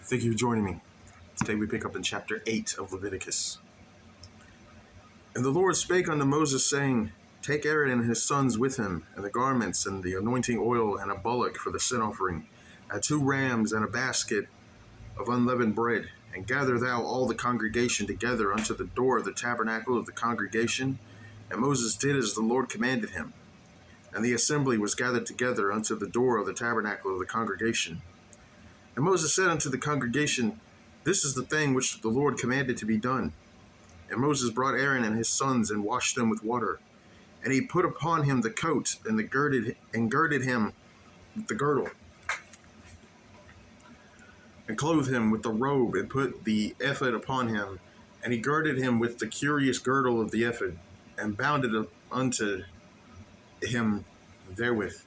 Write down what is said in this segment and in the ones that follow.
Thank you for joining me. Today we pick up in chapter 8 of Leviticus. And the Lord spake unto Moses, saying, Take Aaron and his sons with him, and the garments, and the anointing oil, and a bullock for the sin offering, and 2 rams, and a basket of unleavened bread, and gather thou all the congregation together unto the door of the tabernacle of the congregation. And Moses did as the Lord commanded him. And the assembly was gathered together unto the door of the tabernacle of the congregation. And Moses said unto the congregation, This is the thing which the Lord commanded to be done. And Moses brought Aaron and his sons, and washed them with water. And he put upon him the coat, and girded him with the girdle, and clothed him with the robe, and put the ephod upon him. And he girded him with the curious girdle of the ephod, and bound it unto him therewith.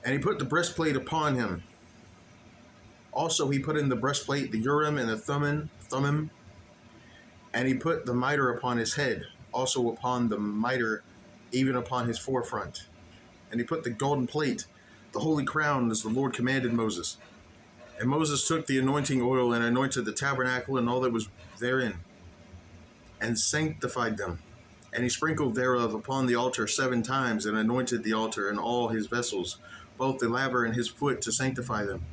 And he put the breastplate upon him. Also he put in the breastplate the Urim and the Thummim, and he put the mitre upon his head, also upon the mitre, even upon his forefront. And he put the golden plate, the holy crown, as the Lord commanded Moses. And Moses took the anointing oil, and anointed the tabernacle and all that was therein, and sanctified them. And he sprinkled thereof upon the altar 7 times, and anointed the altar and all his vessels, both the laver and his foot, to sanctify them.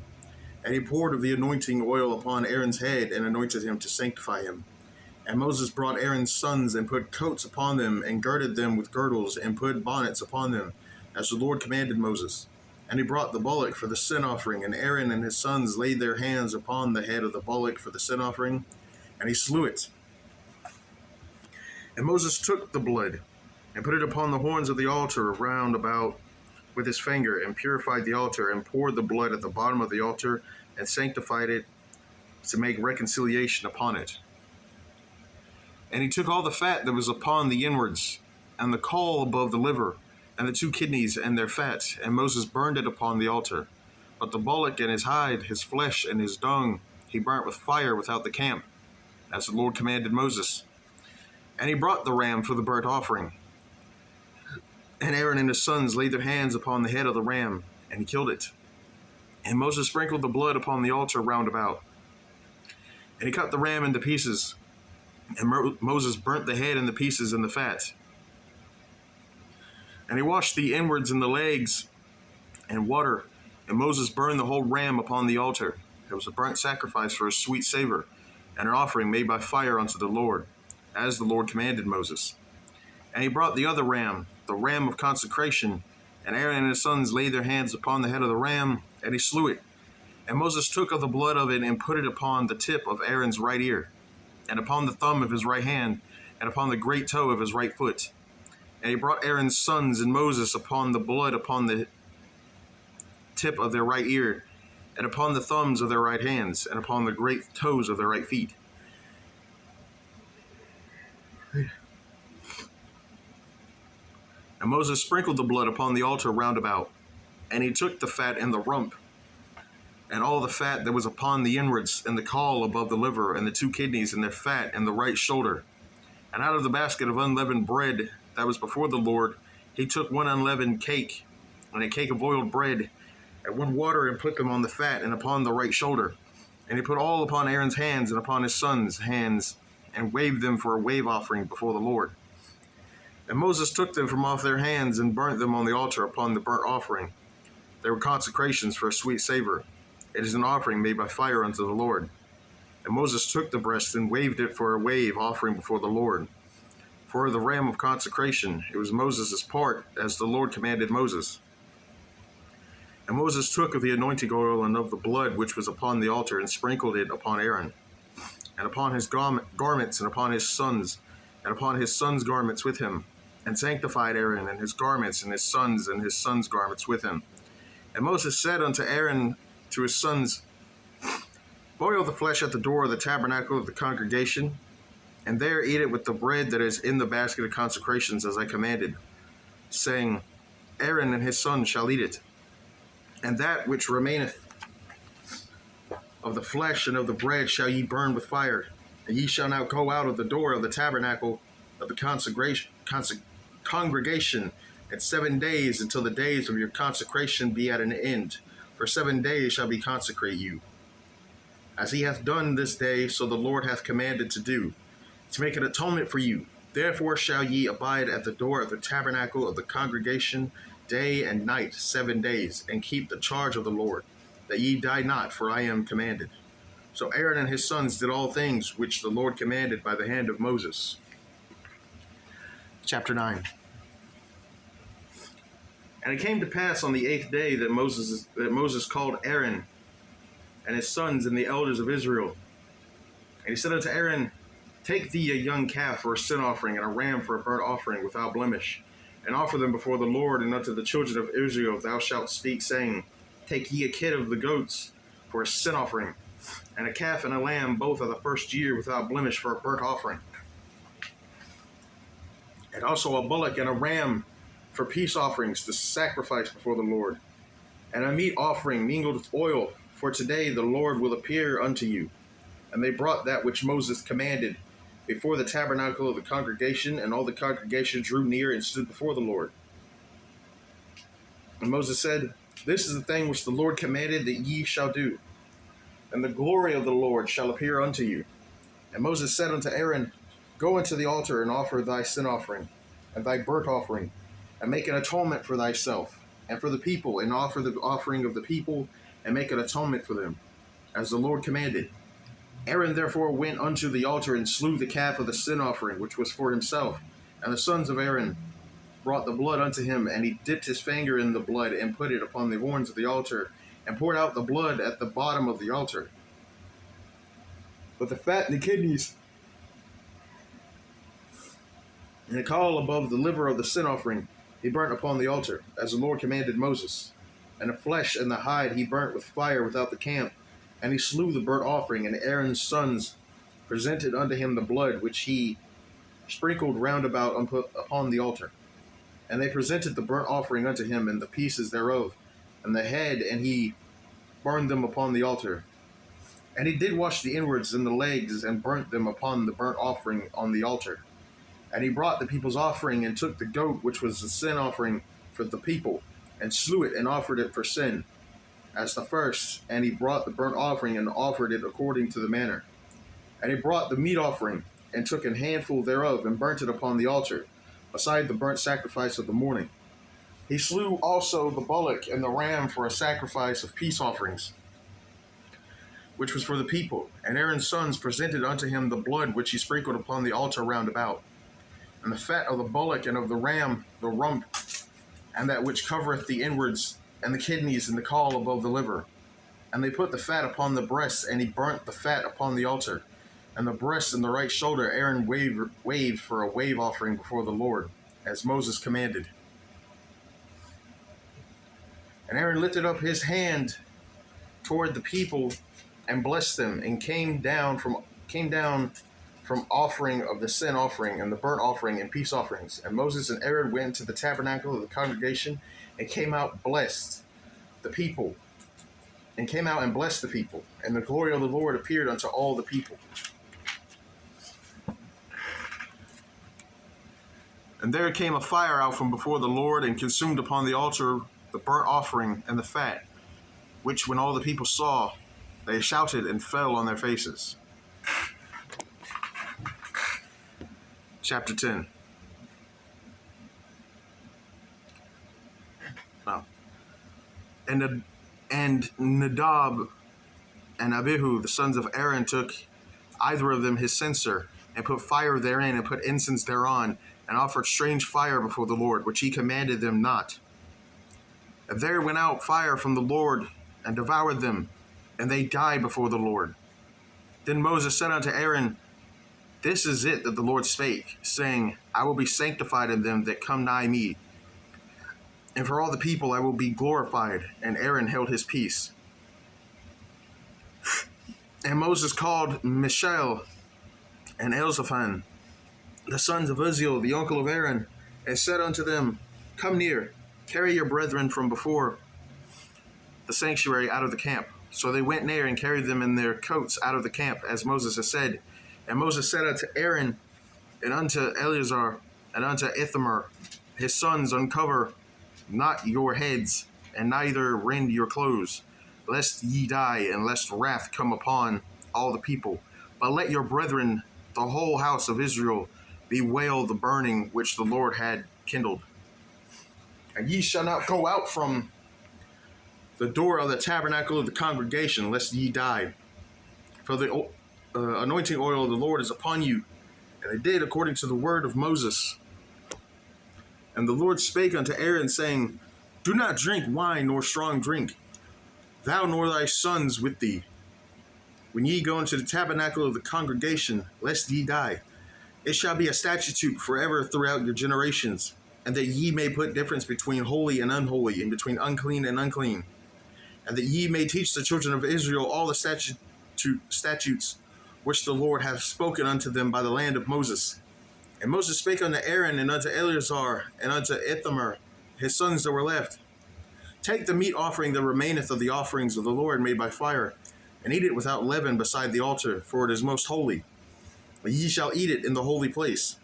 And he poured of the anointing oil upon Aaron's head, and anointed him to sanctify him. And Moses brought Aaron's sons, and put coats upon them, and girded them with girdles, and put bonnets upon them, as the Lord commanded Moses. And he brought the bullock for the sin offering, and Aaron and his sons laid their hands upon the head of the bullock for the sin offering, and he slew it. And Moses took the blood, and put it upon the horns of the altar round about with his finger, and purified the altar, and poured the blood at the bottom of the altar, and sanctified it, to make reconciliation upon it. And he took all the fat that was upon the inwards, and the caul above the liver, and the 2 kidneys and their fat, and Moses burned it upon the altar. But the bullock and his hide, his flesh and his dung, he burnt with fire without the camp, as the Lord commanded Moses. And he brought the ram for the burnt offering. And Aaron and his sons laid their hands upon the head of the ram, and he killed it. And Moses sprinkled the blood upon the altar round about. And he cut the ram into pieces, and Moses burnt the head and the pieces and the fat. And he washed the inwards and the legs in water, and Moses burned the whole ram upon the altar. It was a burnt sacrifice for a sweet savor, and an offering made by fire unto the Lord, as the Lord commanded Moses. And he brought the other ram, the ram of consecration, and Aaron and his sons laid their hands upon the head of the ram, and he slew it. And Moses took of the blood of it, and put it upon the tip of Aaron's right ear, and upon the thumb of his right hand, and upon the great toe of his right foot. And he brought Aaron's sons and Moses upon the blood upon the tip of their right ear, and upon the thumbs of their right hands, and upon the great toes of their right feet. And Moses sprinkled the blood upon the altar round about. And he took the fat and the rump, and all the fat that was upon the inwards, and the caul above the liver, and the 2 kidneys and their fat, and the right shoulder. And out of the basket of unleavened bread that was before the Lord, he took 1 unleavened cake, and a cake of oiled bread, and 1 water, and put them on the fat, and upon the right shoulder. And he put all upon Aaron's hands, and upon his sons' hands, and waved them for a wave offering before the Lord. And Moses took them from off their hands, and burnt them on the altar upon the burnt offering. They were consecrations for a sweet savor. It is an offering made by fire unto the Lord. And Moses took the breast, and waved it for a wave offering before the Lord. For the ram of consecration, it was Moses' part, as the Lord commanded Moses. And Moses took of the anointing oil and of the blood which was upon the altar, and sprinkled it upon Aaron, and upon his garments, and upon his sons, and upon his sons' garments with him, and sanctified Aaron and his garments, and his sons' garments with him. And Moses said unto Aaron, to his sons, Boil the flesh at the door of the tabernacle of the congregation, and there eat it with the bread that is in the basket of consecrations, as I commanded, saying, Aaron and his sons shall eat it. And that which remaineth of the flesh and of the bread shall ye burn with fire. And ye shall now go out of the door of the tabernacle of the congregation at 7 days, until the days of your consecration be at an end. For 7 days shall be consecrate you. as he hath done this day, so the Lord hath commanded to do, to make an atonement for you. Therefore shall ye abide at the door of the tabernacle of the congregation day and night 7 days, and keep the charge of the Lord, that ye die not, for I am commanded. So Aaron and his sons did all things which the Lord commanded by the hand of Moses. Chapter 9. And it came to pass on the 8th day that Moses called Aaron and his sons and the elders of Israel. And he said unto Aaron, Take thee a young calf for a sin offering, and a ram for a burnt offering without blemish, and offer them before the Lord. And unto the children of Israel thou shalt speak, saying, Take ye a kid of the goats for a sin offering, and a calf and a lamb both of the first year without blemish for a burnt offering, and also a bullock and a ram for peace offerings to sacrifice before the Lord, and a meat offering mingled with oil, for today the Lord will appear unto you. And they brought that which Moses commanded before the tabernacle of the congregation, and all the congregation drew near and stood before the Lord. And Moses said, This is the thing which the Lord commanded that ye shall do, and the glory of the Lord shall appear unto you. And Moses said unto Aaron, Go unto the altar and offer thy sin offering and thy burnt offering, and make an atonement for thyself and for the people, and offer the offering of the people, and make an atonement for them, as the Lord commanded. Aaron therefore went unto the altar and slew the calf of the sin offering, which was for himself. And the sons of Aaron brought the blood unto him, and he dipped his finger in the blood, and put it upon the horns of the altar, and poured out the blood at the bottom of the altar. But the fat and the kidneys and the caul above the liver of the sin offering he burnt upon the altar, as the Lord commanded Moses. And the flesh and the hide he burnt with fire without the camp. And he slew the burnt offering, and Aaron's sons presented unto him the blood, which he sprinkled round about upon the altar. And they presented the burnt offering unto him, and the pieces thereof, and the head, and he burned them upon the altar. And he did wash the inwards and the legs, and burnt them upon the burnt offering on the altar. And he brought the people's offering, and took the goat, which was the sin offering for the people, and slew it, and offered it for sin, as the first. And he brought the burnt offering, and offered it according to the manner. And he brought the meat offering, and took an handful thereof, and burnt it upon the altar, beside the burnt sacrifice of the morning. He slew also the bullock and the ram for a sacrifice of peace offerings, which was for the people. And Aaron's sons presented unto him the blood which he sprinkled upon the altar round about, and the fat of the bullock and of the ram, the rump, and that which covereth the inwards, and the kidneys and the caul above the liver. And they put the fat upon the breasts, and he burnt the fat upon the altar. And the breast and the right shoulder Aaron waved for a wave offering before the Lord, as Moses commanded. And Aaron lifted up his hand toward the people and blessed them, and came down from offering of the sin offering and the burnt offering and peace offerings. And Moses and Aaron went to the tabernacle of the congregation, and came out and blessed the people. And the glory of the Lord appeared unto all the people. And there came a fire out from before the Lord, and consumed upon the altar the burnt offering and the fat, which when all the people saw, they shouted and fell on their faces. Chapter 10. Now, and Nadab and Abihu, the sons of Aaron, took either of them his censer, and put fire therein, and put incense thereon, and offered strange fire before the Lord, which he commanded them not. And there went out fire from the Lord, and devoured them, and they died before the Lord. Then Moses said unto Aaron, This is it that the Lord spake, saying, I will be sanctified in them that come nigh me, and for all the people I will be glorified. And Aaron held his peace. And Moses called Mishael and Elzaphan, the sons of Uzziel, the uncle of Aaron, and said unto them, Come near, carry your brethren from before the sanctuary out of the camp. So they went near, and carried them in their coats out of the camp, as Moses had said. And Moses said unto Aaron, and unto Eleazar, and unto Ithamar, his sons, Uncover not your heads, and neither rend your clothes, lest ye die, and lest wrath come upon all the people. But let your brethren, the whole house of Israel, bewail the burning which the Lord had kindled. And ye shall not go out from the door of the tabernacle of the congregation, lest ye die. For the anointing oil of the Lord is upon you. And they did according to the word of Moses. And the Lord spake unto Aaron, saying, Do not drink wine nor strong drink, thou nor thy sons with thee, when ye go into the tabernacle of the congregation, lest ye die. It shall be a statute forever throughout your generations, and that ye may put difference between holy and unholy, and between unclean and unclean, and that ye may teach the children of Israel all the statutes which the Lord hath spoken unto them by the land of Moses. And Moses spake unto Aaron, and unto Eleazar, and unto Ithamar, his sons that were left, Take the meat offering that remaineth of the offerings of the Lord made by fire, and eat it without leaven beside the altar, for it is most holy. But ye shall eat it in the holy place,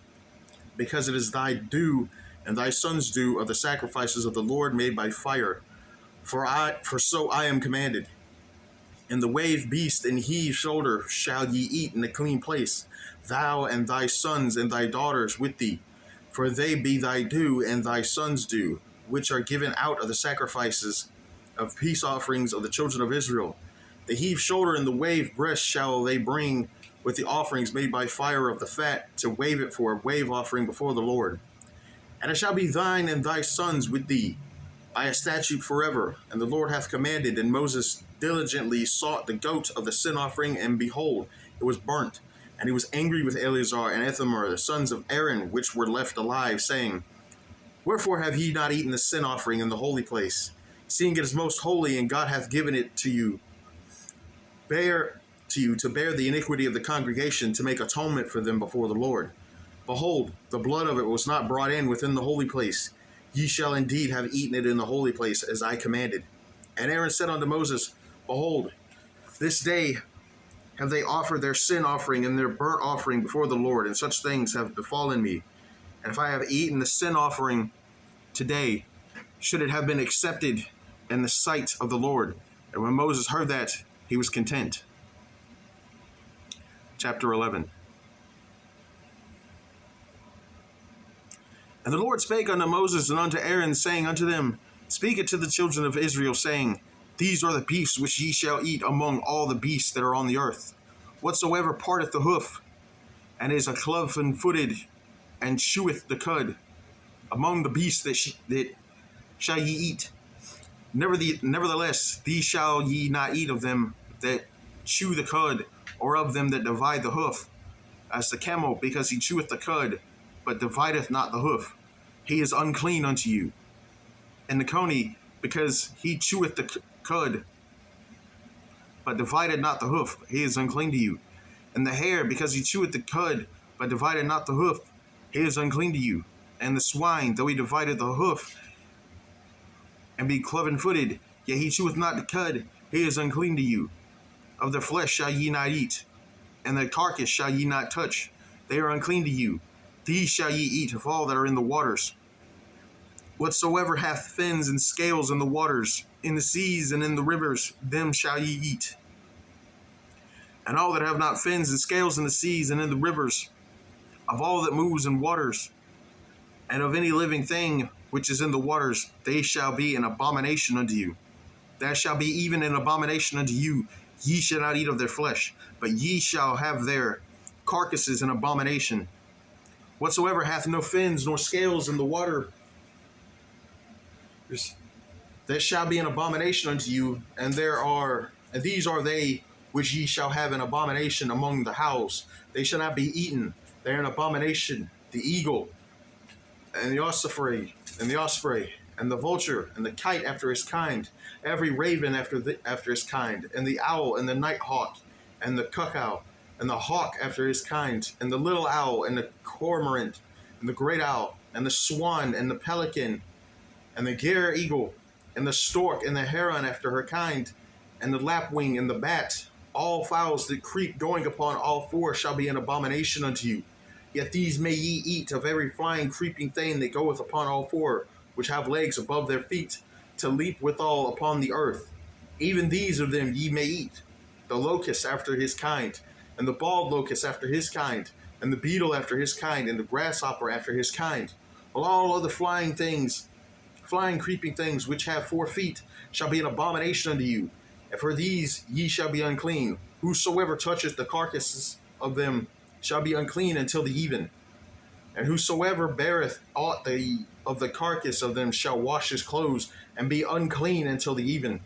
because it is thy due and thy sons' due of the sacrifices of the Lord made by fire. For so I am commanded. And the wave beast and heave shoulder shall ye eat in a clean place, thou and thy sons and thy daughters with thee, for they be thy due and thy sons' due, which are given out of the sacrifices of peace offerings of the children of Israel. The heave shoulder and the wave breast shall they bring with the offerings made by fire of the fat, to wave it for a wave offering before the Lord. And it shall be thine and thy sons with thee, by a statute forever. And the Lord hath commanded, and Moses diligently sought the goat of the sin offering, and behold, it was burnt. And he was angry with Eleazar and Ithamar, the sons of Aaron, which were left alive, saying, Wherefore have ye not eaten the sin offering in the holy place, seeing it is most holy, and God hath given it to you, to bear the iniquity of the congregation, to make atonement for them before the Lord? Behold, the blood of it was not brought in within the holy place. Ye shall indeed have eaten it in the holy place, as I commanded. And Aaron said unto Moses, Behold, this day have they offered their sin offering and their burnt offering before the Lord, and such things have befallen me. And if I have eaten the sin offering today, should it have been accepted in the sight of the Lord? And when Moses heard that, he was content. Chapter 11. And the Lord spake unto Moses and unto Aaron, saying unto them, Speak it to the children of Israel, saying, These are the beasts which ye shall eat among all the beasts that are on the earth. Whatsoever parteth the hoof, and is a cloven-footed, and cheweth the cud, among the beasts that shall ye eat. Nevertheless, these shall ye not eat of them that chew the cud, or of them that divide the hoof, as the camel, because he cheweth the cud, but divideth not the hoof, he is unclean unto you. And the coney, because he cheweth the cud, but divided not the hoof, he is unclean to you. And the hare, because he cheweth the cud, but divided not the hoof, he is unclean to you. And the swine, though he divided the hoof, and be cloven-footed, yet he cheweth not the cud, he is unclean to you. Of their flesh shall ye not eat, and their carcass shall ye not touch, they are unclean to you. These shall ye eat of all that are in the waters. Whatsoever hath fins and scales in the waters, in the seas and in the rivers, them shall ye eat. And all that have not fins and scales in the seas and in the rivers, of all that moves in waters, and of any living thing which is in the waters, they shall be an abomination unto you. That shall be even an abomination unto you. Ye shall not eat of their flesh, but ye shall have their carcasses an abomination. Whatsoever hath no fins nor scales in the water, that shall be an abomination unto you, and these are they which ye shall have an abomination among the house. They shall not be eaten. They are an abomination. The eagle, and the osprey, and the vulture, and the kite after his kind, every raven after his kind, and the owl, and the night hawk, and the cuckoo, and the hawk after his kind, and the little owl, and the cormorant, and the great owl, and the swan, and the pelican, and the gyre eagle, and the stork, and the heron after her kind, and the lapwing, and the bat. All fowls that creep going upon all four shall be an abomination unto you. Yet these may ye eat of every flying creeping thing that goeth upon all four, which have legs above their feet, to leap withal upon the earth. Even these of them ye may eat, the locust after his kind, and the bald locust after his kind, and the beetle after his kind, and the grasshopper after his kind. All other flying creeping things which have 4 feet shall be an abomination unto you, and for these ye shall be unclean. Whosoever toucheth the carcasses of them shall be unclean until the even. And whosoever beareth aught of the carcass of them shall wash his clothes, and be unclean until the even.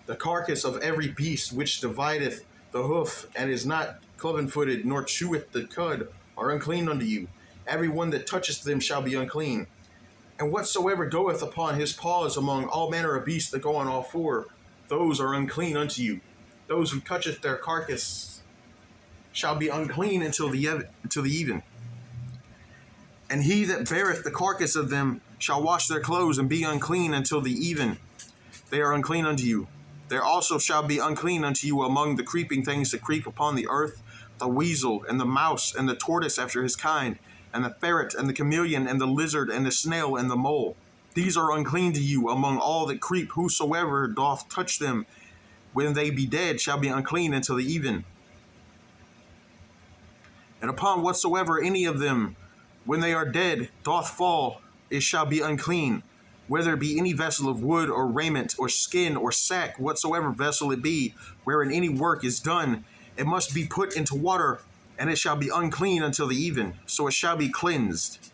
The carcass of every beast which divideth the hoof, and is not cloven-footed, nor cheweth the cud, are unclean unto you. Every one that toucheth them shall be unclean. And whatsoever goeth upon his paws among all manner of beasts that go on all 4, those are unclean unto you. Those who toucheth their carcass shall be unclean until the even. And he that beareth the carcass of them shall wash their clothes, and be unclean until the even. They are unclean unto you. There also shall be unclean unto you among the creeping things that creep upon the earth, the weasel, and the mouse, and the tortoise after his kind, and the ferret, and the chameleon, and the lizard, and the snail, and the mole. These are unclean to you among all that creep. Whosoever doth touch them, when they be dead, shall be unclean until the even. And upon whatsoever any of them, when they are dead, doth fall, it shall be unclean. Whether it be any vessel of wood, or raiment, or skin, or sack, whatsoever vessel it be, wherein any work is done, it must be put into water, and it shall be unclean until the even, so it shall be cleansed.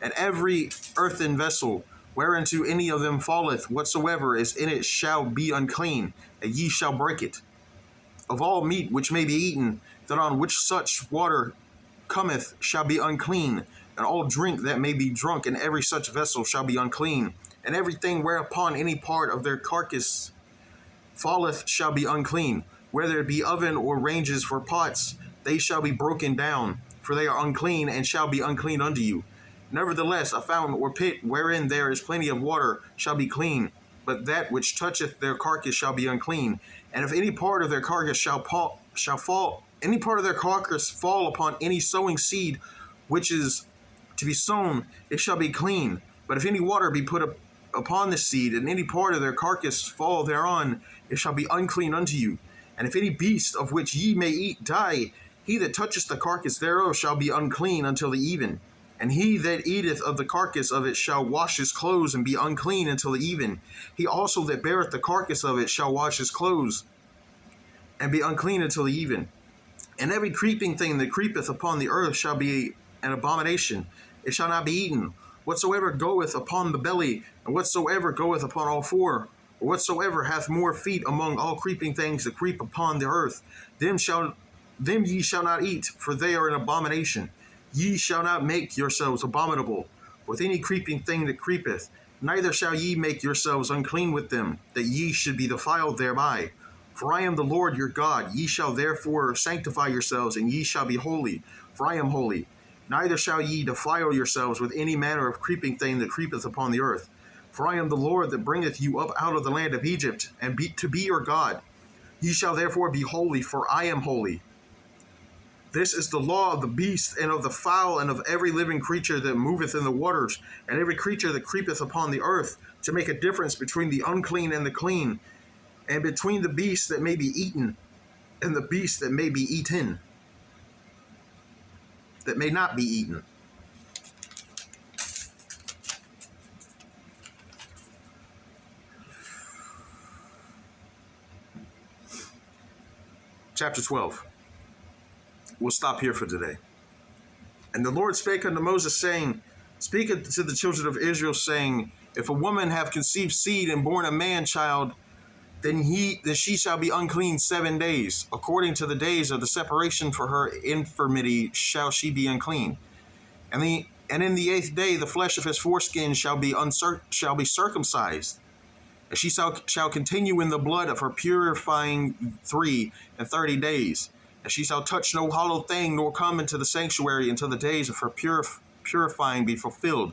And every earthen vessel, whereinto any of them falleth, whatsoever is in it shall be unclean, and ye shall break it. Of all meat which may be eaten, that on which such water cometh shall be unclean, and all drink that may be drunk in every such vessel shall be unclean, and everything whereupon any part of their carcass falleth shall be unclean, whether it be oven or ranges for pots, they shall be broken down, for they are unclean, and shall be unclean unto you. Nevertheless, a fountain or pit wherein there is plenty of water shall be clean, but that which toucheth their carcass shall be unclean. And if any part of their carcass fall upon any sowing seed which is to be sown, it shall be clean. But if any water be put upon the seed, and any part of their carcass fall thereon, it shall be unclean unto you. And if any beast of which ye may eat die, he that toucheth the carcass thereof shall be unclean until the even. And he that eateth of the carcass of it shall wash his clothes, and be unclean until the even. He also that beareth the carcass of it shall wash his clothes, and be unclean until the even. And every creeping thing that creepeth upon the earth shall be an abomination. It shall not be eaten. Whatsoever goeth upon the belly, and whatsoever goeth upon all 4, or whatsoever hath more feet among all creeping things that creep upon the earth, them ye shall not eat, for they are an abomination. Ye shall not make yourselves abominable with any creeping thing that creepeth, neither shall ye make yourselves unclean with them, that ye should be defiled thereby. For I am the Lord your God. Ye shall therefore sanctify yourselves, and ye shall be holy, for I am holy. Neither shall ye defile yourselves with any manner of creeping thing that creepeth upon the earth. For I am the Lord that bringeth you up out of the land of Egypt, and to be your God. Ye shall therefore be holy, for I am holy. This is the law of the beast, and of the fowl, and of every living creature that moveth in the waters, and every creature that creepeth upon the earth, to make a difference between the unclean and the clean, and between the beast that may be eaten, and the beast that may be eaten, that may not be eaten. Chapter 12. We'll stop here for today. And the Lord spake unto Moses, saying, Speak unto the children of Israel, saying, If a woman have conceived seed and born a man child, then she shall be unclean 7 days. According to the days of the separation for her infirmity shall she be unclean. And in the 8th day the flesh of his foreskin shall be circumcised. And she shall continue in the blood of her purifying 3 days. And she shall touch no hollow thing, nor come into the sanctuary until the days of her purifying be fulfilled.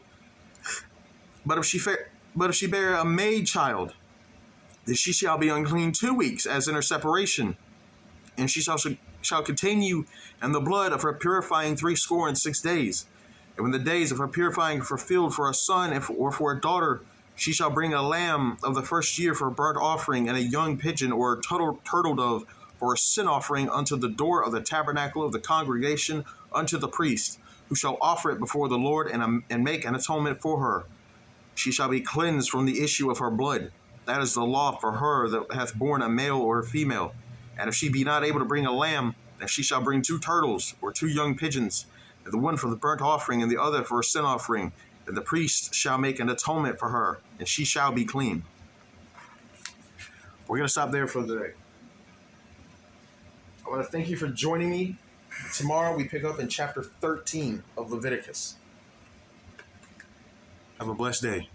But if she bear a maid child, then she shall be unclean 2 weeks, as in her separation. And she shall continue in the blood of her purifying 66 days. And when the days of her purifying are fulfilled for a son or for a daughter, She shall bring a lamb of the first year for a burnt offering, and a young pigeon or a turtle dove for a sin offering unto the door of the tabernacle of the congregation unto the priest, who shall offer it before the Lord and make an atonement for her. She shall be cleansed from the issue of her blood. That is the law for her that hath borne a male or a female. And if she be not able to bring a lamb, then she shall bring 2 turtles or 2 young pigeons, and the one for the burnt offering and the other for a sin offering. And the priest shall make an atonement for her, and she shall be clean. We're going to stop there for the day. I want to thank you for joining me. Tomorrow we pick up in chapter 13 of Leviticus. Have a blessed day.